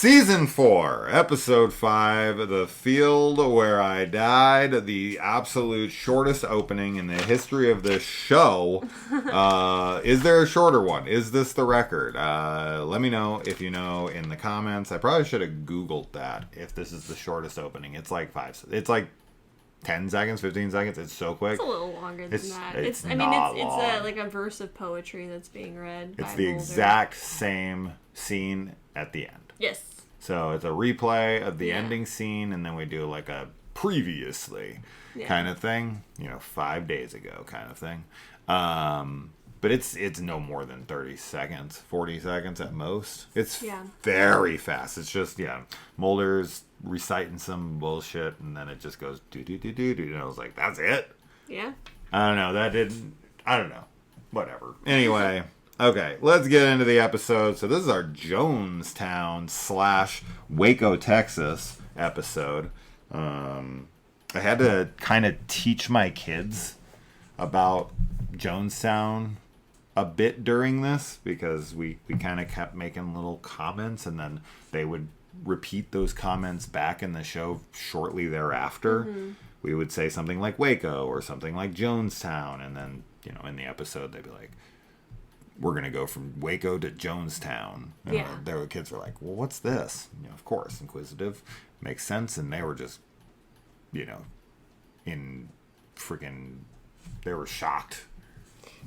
Season 4, Episode 5, The Field Where I Died, the absolute shortest opening in the history of this show. Is there a shorter one? Is this the record? Let me know if you know in the comments. I probably should have Googled that, if this is the shortest opening. It's like 10 seconds, 15 seconds. It's so quick. It's a little longer than that. It's like a verse of poetry that's being read. It's the exact same scene at the end. Yes. So it's a replay of the ending scene, and then we do like a previously kind of thing. 5 days ago kind of thing. But it's no more than 30 seconds, 40 seconds at most. It's very fast. It's just, Mulder's reciting some bullshit, and then it just goes do-do-do-do-do. And I was like, that's it? Yeah. I don't know. I don't know. Whatever. Anyway, okay, let's get into the episode. So this is our Jonestown / Waco, Texas episode. I had to kind of teach my kids about Jonestown a bit during this, because we kind of kept making little comments, and then they would repeat those comments back in the show shortly thereafter. Mm-hmm. We would say something like Waco or something like Jonestown, and then in the episode they'd be like, we're gonna go from Waco to Jonestown. And their kids were like, well, what's this? Of course, inquisitive, makes sense. And they were just they were shocked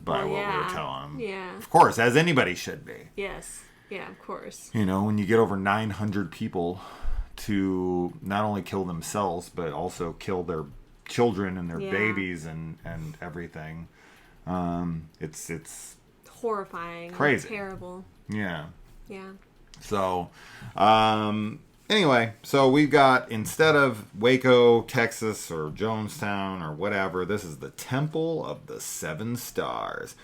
by what we were telling them. Yeah. Of course, as anybody should be. Yes. Yeah, of course. When you get over 900 people to not only kill themselves, but also kill their children and their babies and everything. It's horrifying. Crazy. Terrible. Yeah. Yeah. So, anyway, so we've got, instead of Waco, Texas, or Jonestown, or whatever, this is the Temple of the Seven Stars.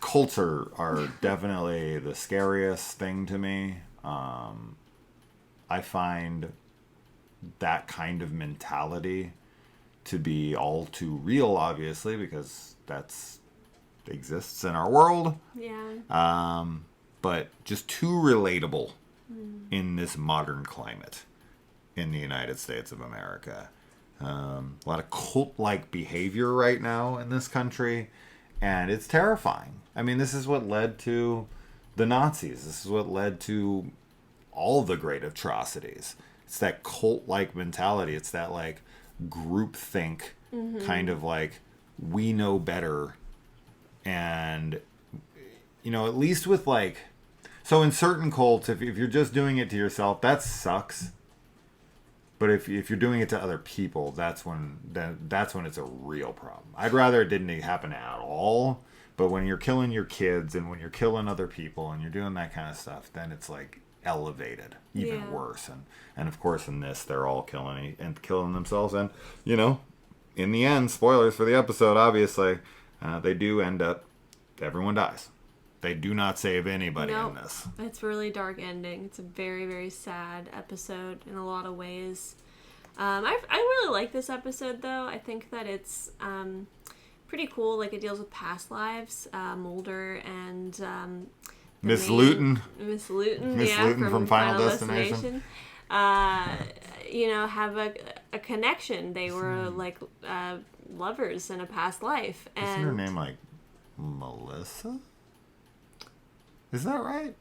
Cults are definitely the scariest thing to me. I find that kind of mentality to be all too real, obviously, because that's exists in our world. Yeah. But just too relatable in this modern climate in the United States of America. A lot of cult-like behavior right now in this country, and it's terrifying. I mean, this is what led to the Nazis. This is what led to all the great atrocities. It's that cult-like mentality. It's that like groupthink kind of like, we know better. And at least with like, so in certain cults, if you're just doing it to yourself, that sucks. But if you're doing it to other people, that's when it's a real problem. I'd rather it didn't happen at all. But when you're killing your kids and when you're killing other people and you're doing that kind of stuff, then it's like elevated, even worse. And of course in this, they're all killing themselves. And in the end, spoilers for the episode, obviously, they do end up, everyone dies. They do not save anybody in this. It's a really dark ending. It's a very, very sad episode in a lot of ways. I really like this episode, though. I think that it's pretty cool. Like, it deals with past lives. Mulder and Miss Luton. Miss Luton, from Final Destination. Have a connection. They were like lovers in a past life. And isn't her name like Melissa? Is that right?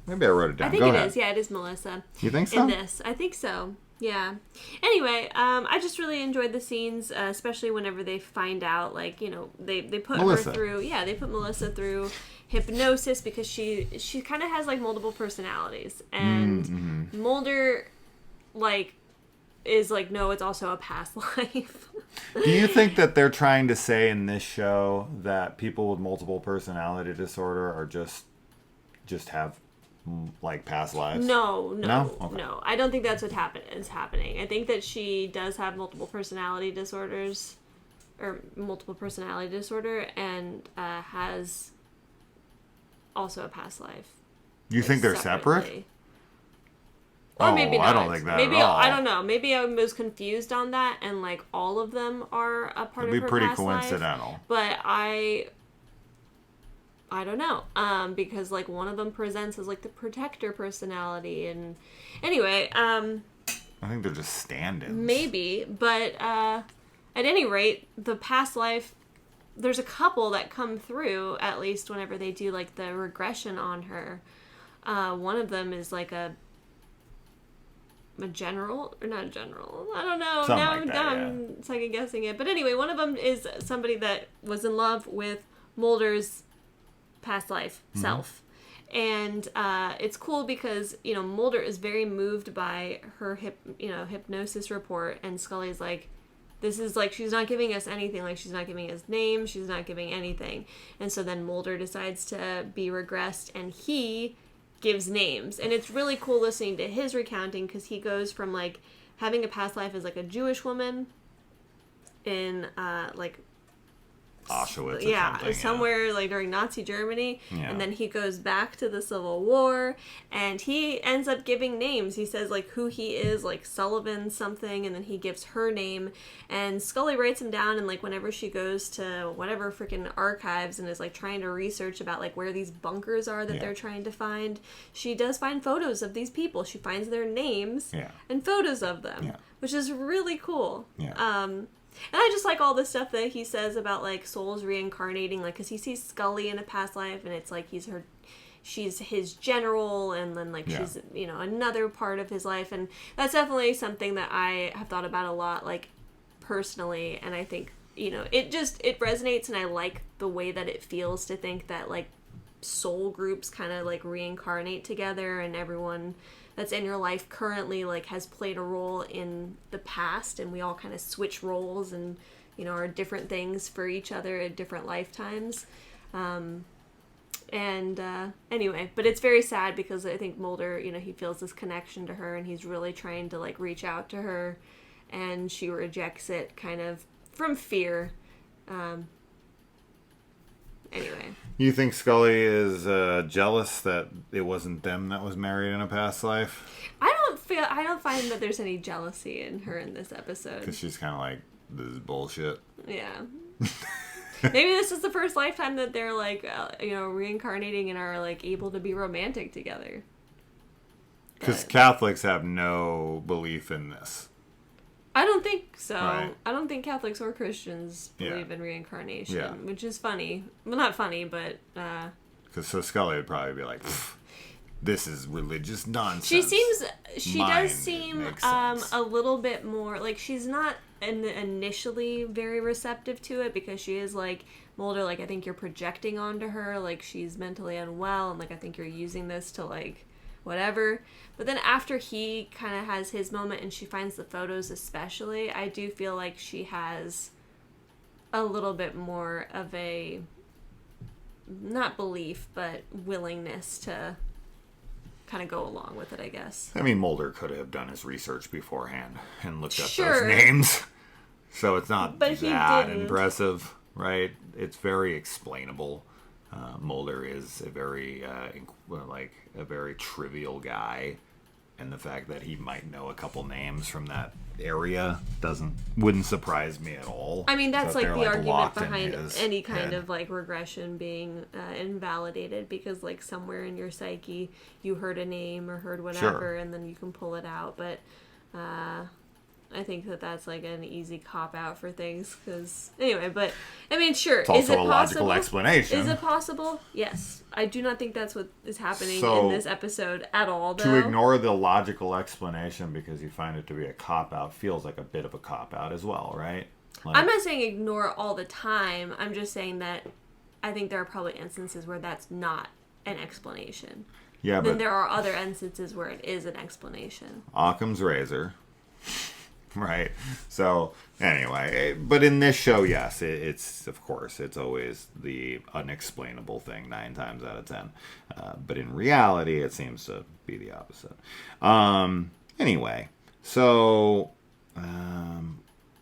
Maybe I wrote it down. I think it is. Yeah, it is Melissa. You think so? In this, I think so. Yeah. Anyway, I just really enjoyed the scenes, especially whenever they find out, like, they put Melissa. her through. Yeah, they put Melissa through hypnosis because she kind of has like multiple personalities, and Mulder is like, no, it's also a past life. Do you think that they're trying to say in this show that people with multiple personality disorder are just have like past lives? No. Okay. No. I don't think that's what is happening. I think that she does have multiple personality disorders, or multiple personality disorder, and has also a past life. You think they're separate? Or maybe not. I don't think that maybe at all. I don't know. Maybe I was confused on that, and like all of them are a part of her past life. It'd be pretty coincidental. But I don't know. Because like one of them presents as like the protector personality, and anyway, I think they're just stand-ins. maybe, but at any rate, the past life, there's a couple that come through at least whenever they do like the regression on her. One of them is like a general, or not a general, I don't know. Something Now I'm second guessing it. But anyway, one of them is somebody that was in love with Mulder's past life self. And it's cool because, you know, Mulder is very moved by her hypnosis report, and Scully's like, this is like, she's not giving us anything. Like, she's not giving us names. She's not giving anything. And so then Mulder decides to be regressed, and he gives names. And it's really cool listening to his recounting, because he goes from like having a past life as like a Jewish woman in like Auschwitz or something, somewhere like during Nazi Germany, Yeah. and then he goes back to the Civil War, and he ends up giving names. He says like who he is, like Sullivan something, and then he gives her name, and Scully writes him down, and like whenever she goes to whatever freaking archives and is like trying to research about like where these bunkers are that Yeah. they're trying to find, she does find photos of these people. She finds their names Yeah. and photos of them, Yeah. which is really cool. Yeah. And I just like all the stuff that he says about like souls reincarnating, like, because he sees Scully in a past life, and it's like she's his general, and then like Yeah. she's, you know, another part of his life, and that's definitely something that I have thought about a lot, like personally, and I think, you know, it resonates, and I like the way that it feels to think that like soul groups kind of like reincarnate together, and everyone that's in your life currently like has played a role in the past, and we all kind of switch roles and, you know, are different things for each other at different lifetimes. Anyway, but it's very sad because I think Mulder, you know, he feels this connection to her, and he's really trying to like reach out to her, and she rejects it kind of from fear. Anyway. You think Scully is jealous that it wasn't them that was married in a past life? I don't find that there's any jealousy in her in this episode. Because she's kind of like, this is bullshit. Yeah. Maybe this is the first lifetime that they're like, you know, reincarnating and are like able to be romantic together. Because Catholics have no belief in this. I don't think so. Right. I don't think Catholics or Christians believe in reincarnation, Yeah. which is funny. Well, not funny, but... Because so Scully would probably be like, this is religious nonsense. She Mine, does seem makes sense. a little bit more... Like, she's not initially very receptive to it, because she is like, Mulder, like, I think you're projecting onto her. Like, she's mentally unwell, and like, I think you're using this to like... whatever. But then after he kind of has his moment and she finds the photos especially, I do feel like she has a little bit more of a, not belief, but willingness to kind of go along with it, I guess. I mean, Mulder could have done his research beforehand and looked up Sure. those names. So it's not But he that didn't. impressive, right? It's very explainable. Mulder is a very, a very trivial guy. And the fact that he might know a couple names from that area wouldn't surprise me at all. I mean, that's So like they're, the argument locked in behind his any kind head. of like regression being invalidated, because like somewhere in your psyche you heard a name or heard whatever, Sure. and then you can pull it out. But I think that that's like an easy cop out for things, because anyway. But I mean, sure, It's also is it a possible? logical explanation. Is it possible? Yes. I do not think that's what is happening So, in this episode at all, though. To ignore the logical explanation because you find it to be a cop-out feels like a bit of a cop-out as well, right? Like, I'm not saying ignore it all the time. I'm just saying that I think there are probably instances where that's not an explanation. yeah, Then but there are other instances where it is an explanation. Occam's razor, right? So anyway, but in this show, yes, it's of course it's always the unexplainable thing 9 times out of 10. But in reality, it seems to be the opposite. Anyway, so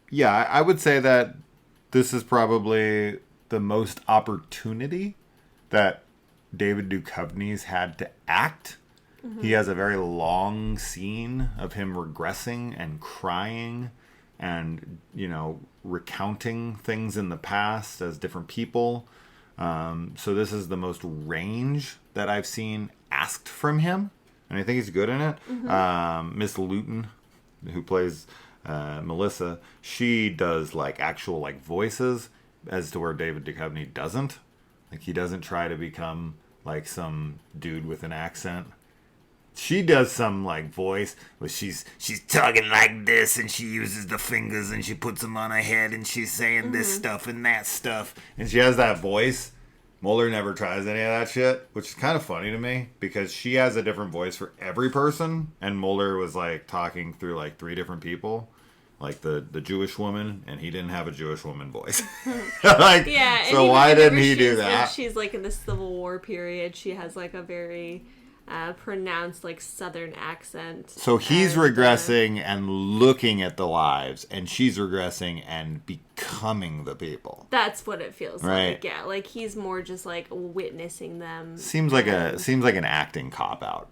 yeah, I would say that this is probably the most opportunity that David Duchovny's had to act. He has a very long scene of him regressing and crying and, you know, recounting things in the past as different people. So this is the most range that I've seen asked from him, and I think he's good in it. Miss Luton, who plays Melissa, she does like actual like voices, as to where David Duchovny doesn't. Like, he doesn't try to become like some dude with an accent. She does some like voice where she's talking like this, and she uses the fingers and she puts them on her head and she's saying this stuff and that stuff, and she has that voice. Mulder never tries any of that shit, which is kind of funny to me because she has a different voice for every person, and Mulder was like talking through like 3 different people, like the Jewish woman, and he didn't have a Jewish woman voice. Like, yeah. So why didn't he do that? She's like in the Civil War period. She has like a very pronounced like Southern accent. So he's regressing and looking at the lives, and she's regressing and becoming the people. That's what it feels right. like. Yeah, like he's more just like witnessing them. Seems like an acting cop out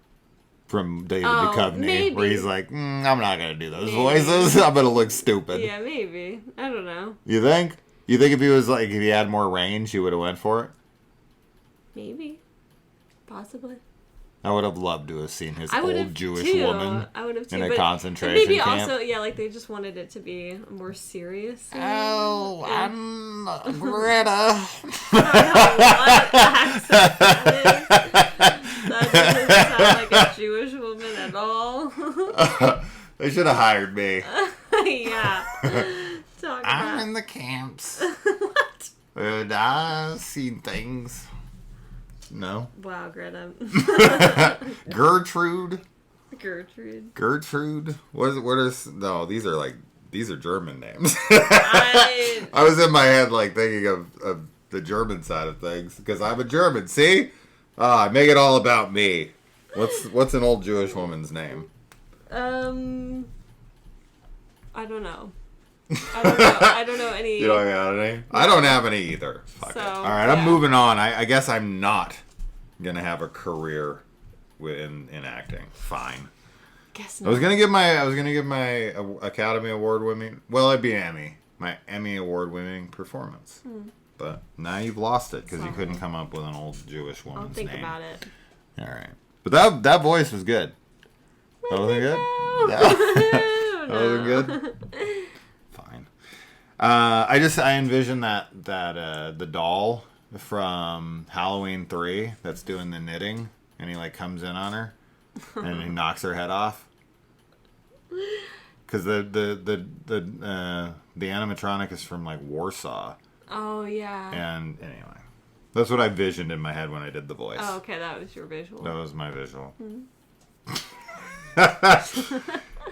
from David Duchovny, maybe. Where he's like, I'm not gonna do those voices. I'm gonna look stupid. Yeah, maybe. I don't know. You think? You think if he had more range, he would have went for it? Maybe, possibly. I would have loved to have seen his old Jewish woman in a concentration maybe camp. Also, yeah, like they just wanted it to be more serious. Scene. Oh, yeah. I'm Greta. What accent that doesn't sound like a Jewish woman at all. They should have hired me. Yeah. I'm in the camps. What? And I've seen things. No. Wow, Greta. Gertrude. Gertrude. What is? No, these are German names. I was in my head like thinking of the German side of things because I'm a German. See, I make it all about me. What's an old Jewish woman's name? I don't know. I don't know any. You don't got any? I don't have any either. Fuck it. All right, I'm moving on. I guess I'm not gonna have a career in acting. Fine. Guess not. I was gonna give my Academy Award winning. Well, it'd be Emmy. My Emmy Award winning performance. But now you've lost it because you couldn't come up with an old Jewish woman's name. I'll think about it. All right, but that voice was good. That wasn't good. That wasn't good. Fine. I envision that the doll from Halloween 3 that's doing the knitting, and he like comes in on her, and he knocks her head off. Because the animatronic is from like Warsaw. Oh yeah. And anyway, that's what I visioned in my head when I did the voice. Oh, okay, that was your visual. That was my visual.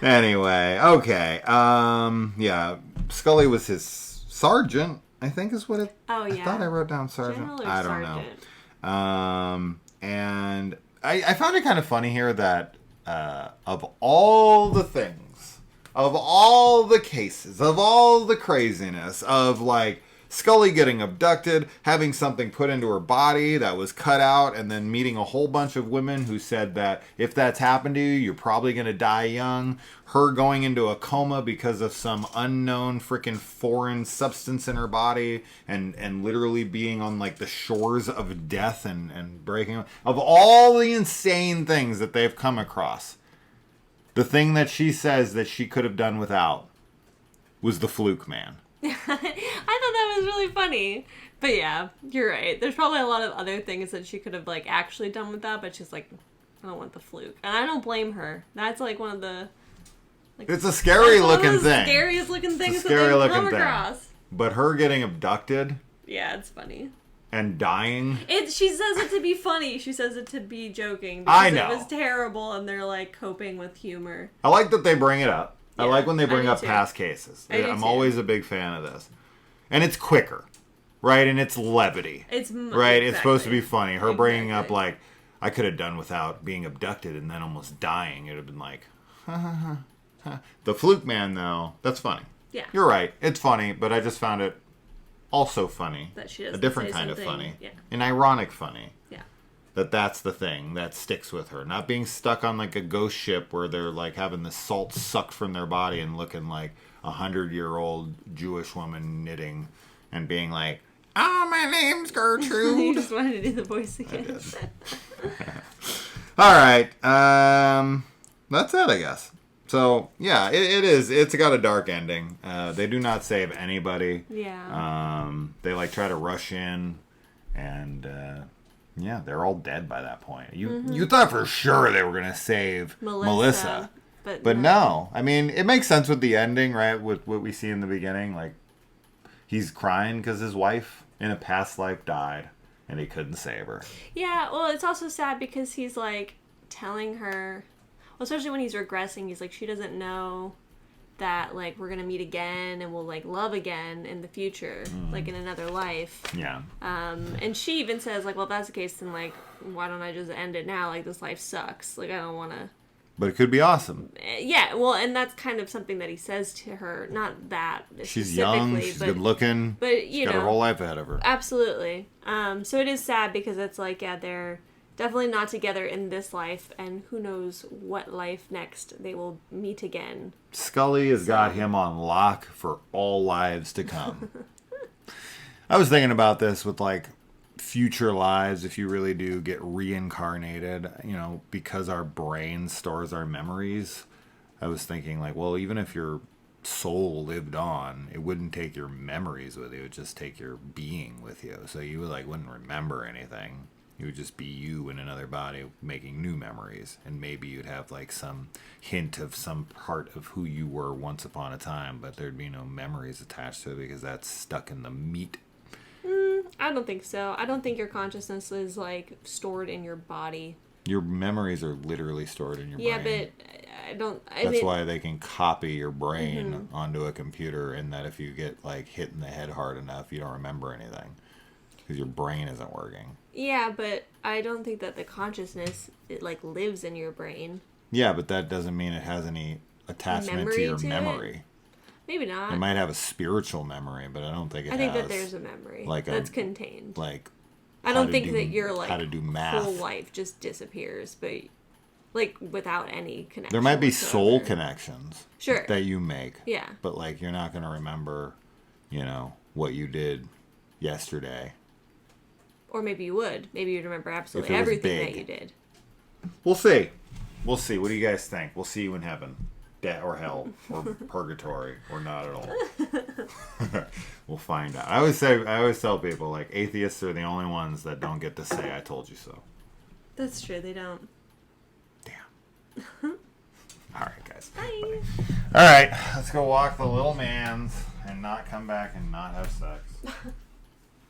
Anyway, okay. Yeah, Scully was his sergeant, I think is what it... Oh, yeah. I thought I wrote down sergeant. General or I don't sergeant? know. And I found it kind of funny here that of all the things, of all the cases, of all the craziness, of like Scully getting abducted, having something put into her body that was cut out, and then meeting a whole bunch of women who said that if that's happened to you, you're probably going to die young. Her going into a coma because of some unknown freaking foreign substance in her body, and literally being on like the shores of death and breaking. Of all the insane things that they've come across, the thing that she says that she could have done without was the fluke man. I thought that was really funny. But yeah, you're right. There's probably a lot of other things that she could have like actually done with that, but she's like, I don't want the fluke. And I don't blame her. That's like one of the... Like, it's a scary looking thing. Scariest looking things that they've come across. But her getting abducted... Yeah, it's funny. And dying... She says it to be funny. She says it to be joking. I know. It was terrible, and they're like coping with humor. I like that they bring it up. Yeah, I like when they bring up too. past cases. I'm too. always a big fan of this. And it's quicker, right? And it's levity. Right? Exactly. It's supposed to be funny. Her bringing up, like, I could have done without being abducted and then almost dying. It would have been like, ha, ha, ha, ha. The fluke man, though, that's funny. Yeah. You're right. It's funny, but I just found it also funny. That she doesn't a different say kind of something. funny. Yeah. An ironic funny. Yeah. That's the thing that sticks with her. Not being stuck on like a ghost ship where they're like having the salt sucked from their body and looking like 100-year-old Jewish woman knitting and being like, Oh, my name's You Gertrude. just wanted to do the voice again. All right. That's it, I guess. So, yeah, it is. It's got a dark ending. They do not save anybody. Yeah. They, like, try to rush in, and, yeah, they're all dead by that point. You thought for sure they were going to save Melissa. But no. I mean, it makes sense with the ending, right? With what we see in the beginning. Like, he's crying because his wife in a past life died, and he couldn't save her. Yeah, well, it's also sad because he's, like, telling her... Well, especially when he's regressing, he's like, she doesn't know that, like, we're going to meet again and we'll, like, love again in the future, like, in another life. Yeah. And she even says, like, well, if that's the case, then, like, why don't I just end it now? Like, this life sucks. Like, I don't want to... But it could be awesome. Yeah, well, and that's kind of something that he says to her. Not that she's young, she's good looking, but she's got her whole life ahead of her. Absolutely. So it is sad because it's like, yeah, they're definitely not together in this life, and who knows what life next they will meet again. Scully has got him on lock for all lives to come. I was thinking about this with, like, future lives, if you really do get reincarnated, you know, because our brain stores our memories. I was thinking, like, well, even if your soul lived on, it wouldn't take your memories with you, it would just take your being with you. So you wouldn't remember anything. You would just be you in another body making new memories, and maybe you'd have, like, some hint of some part of who you were once upon a time, but there'd be no memories attached to it because that's stuck in the meat. I don't think so. I don't think your consciousness is, like, stored in your body. Your memories are literally stored in your brain. Yeah, but I don't... That's why they can copy your brain onto a computer, and that if you get, like, hit in the head hard enough, you don't remember anything because your brain isn't working. Yeah, but I don't think that the consciousness, it, like, lives in your brain. Yeah, but that doesn't mean it has any attachment to your memory. Maybe not. It might have a spiritual memory, but I don't think it has. I think that there's a memory that's contained. Like, I don't think that your, like, how to do math. whole life just disappears, but, like, without any connection. There might be whatsoever. soul connections that you make. Yeah. But, like, you're not going to remember, you know, what you did yesterday. Or maybe you would. Maybe you'd remember absolutely everything that you did. We'll see. We'll see. What do you guys think? We'll see you in heaven. Or hell. Or purgatory. Or not at all. We'll find out. I always tell people, like, atheists are the only ones that don't get to say, I told you so. That's true. They don't. Damn. All right, guys. Bye. All right. Let's go walk the little mans and not come back and not have sex.